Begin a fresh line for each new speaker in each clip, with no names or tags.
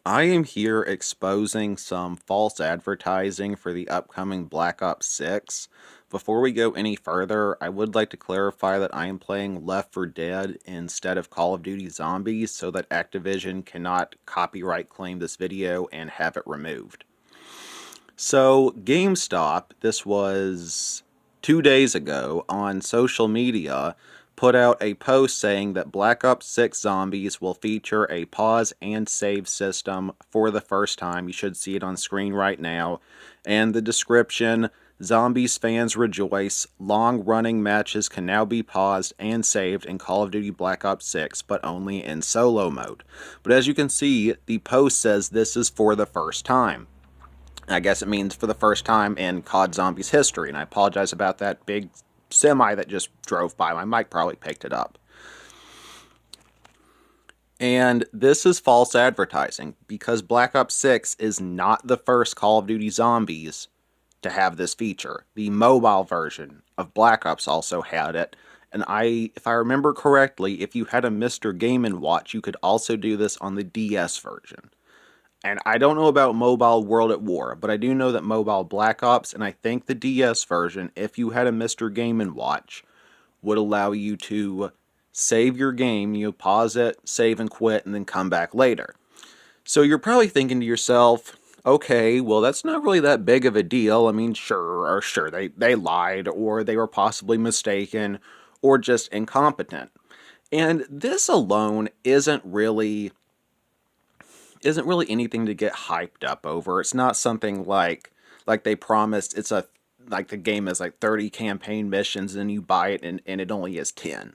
I am here exposing some false advertising for the upcoming Black Ops 6. Before we go any further, I would like to clarify that I am playing Left 4 Dead instead of Call of Duty Zombies so that Activision cannot copyright claim this video and have it removed. So, GameStop, this was 2 days ago, on social media, put out a post saying that Black Ops 6 Zombies will feature a pause and save system for the first time. You should see it on screen right now. And the description: Zombies fans rejoice. Long running matches can now be paused and saved in Call of Duty Black Ops 6, but only in solo mode. But as you can see, the post says this is for the first time. I guess it means for the first time in COD Zombies history, and I apologize about that big semi that just drove by. My mic probably picked it up. And this is false advertising because Black Ops 6 is not the first Call of Duty Zombies to have this feature. The mobile version of Black Ops also had it. And if I remember correctly, if you had a Mr. Game & Watch, you could also do this on the DS version. And I don't know about mobile World at War, but I do know that mobile Black Ops, and I think the DS version, if you had a Mr. Game & Watch, would allow you to save your game, pause it, save and quit, and then come back later. So you're probably thinking to yourself, okay, well, that's not really that big of a deal. I mean, sure, they lied, or they were possibly mistaken, or just incompetent. And this alone isn't really anything to get hyped up over. It's not something like they promised. It's a like the game has like 30 campaign missions and you buy it and it only has 10.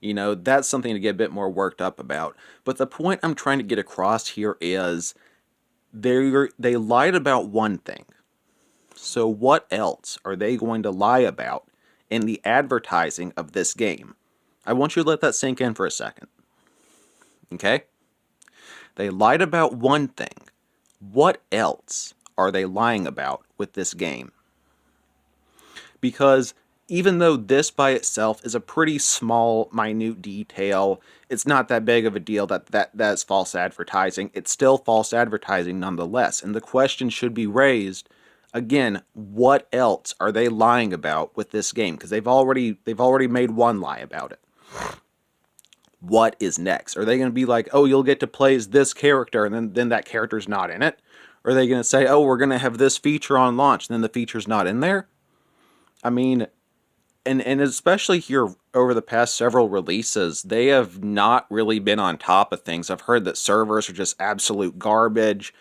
That's something to get a bit more worked up about. But the point I'm trying to get across here is they lied about one thing. So what else are they going to lie about in the advertising of this game? I want you to let that sink in for a second. Okay? They lied about one thing. What else are they lying about with this game? Because even though this by itself is a pretty small, minute detail, it's not that big of a deal that's false advertising. It's still false advertising nonetheless. And the question should be raised, again, what else are they lying about with this game? Because they've already made one lie about it. What is next? Are they going to be like, oh, you'll get to play as this character, and then that character's not in it? Or are they going to say, oh, we're going to have this feature on launch, and then the feature's not in there? I mean, and especially here over the past several releases, they have not really been on top of things. I've heard that servers are just absolute garbage.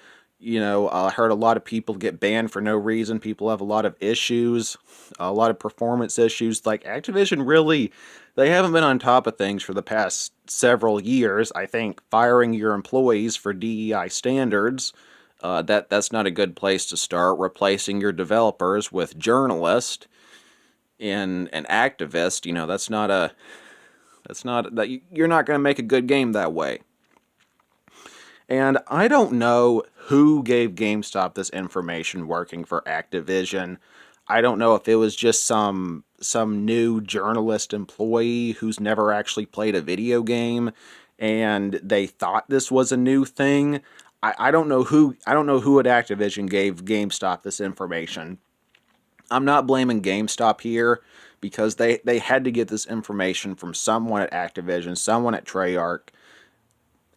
I heard a lot of people get banned for no reason. People have a lot of issues, a lot of performance issues. Like Activision really, they haven't been on top of things for the past several years. I think firing your employees for DEI standards, that's not a good place to start. Replacing your developers with journalists and activists, you're not going to make a good game that way. And I don't know who gave GameStop this information working for Activision. I don't know if it was just some new journalist employee who's never actually played a video game and they thought this was a new thing. I don't know who at Activision gave GameStop this information. I'm not blaming GameStop here because they had to get this information from someone at Activision, someone at Treyarch.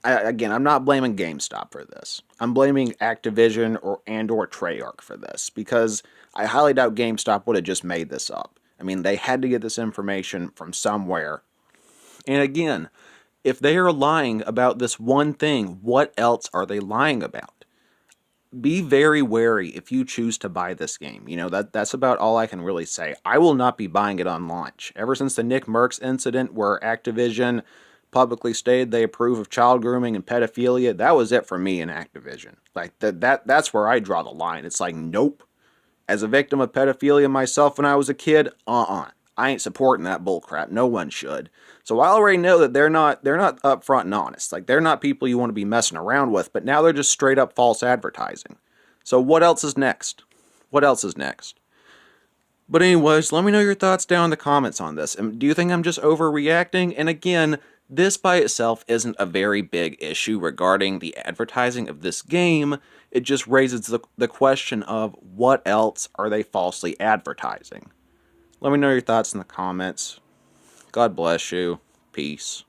Again, I'm not blaming GameStop for this. I'm blaming Activision or Treyarch for this because I highly doubt GameStop would have just made this up. I mean, they had to get this information from somewhere. And again, if they are lying about this one thing, what else are they lying about? Be very wary if you choose to buy this game. That's about all I can really say. I will not be buying it on launch. Ever since the Nick Merckx incident where Activision publicly stated they approve of child grooming and pedophilia, that was it for me in Activision. Like that's where I draw the line. It's like, nope. As a victim of pedophilia myself when I was a kid, I ain't supporting that bullcrap. No one should. So I already know that they're not upfront and honest. Like they're not people you want to be messing around with, but now they're just straight up false advertising. So what else is next? What else is next? But anyways, let me know your thoughts down in the comments on this. And do you think I'm just overreacting? And again, This by itself isn't a very big issue regarding the advertising of this game. It just raises the question of what else are they falsely advertising? Let me know your thoughts in the comments. God bless you. Peace.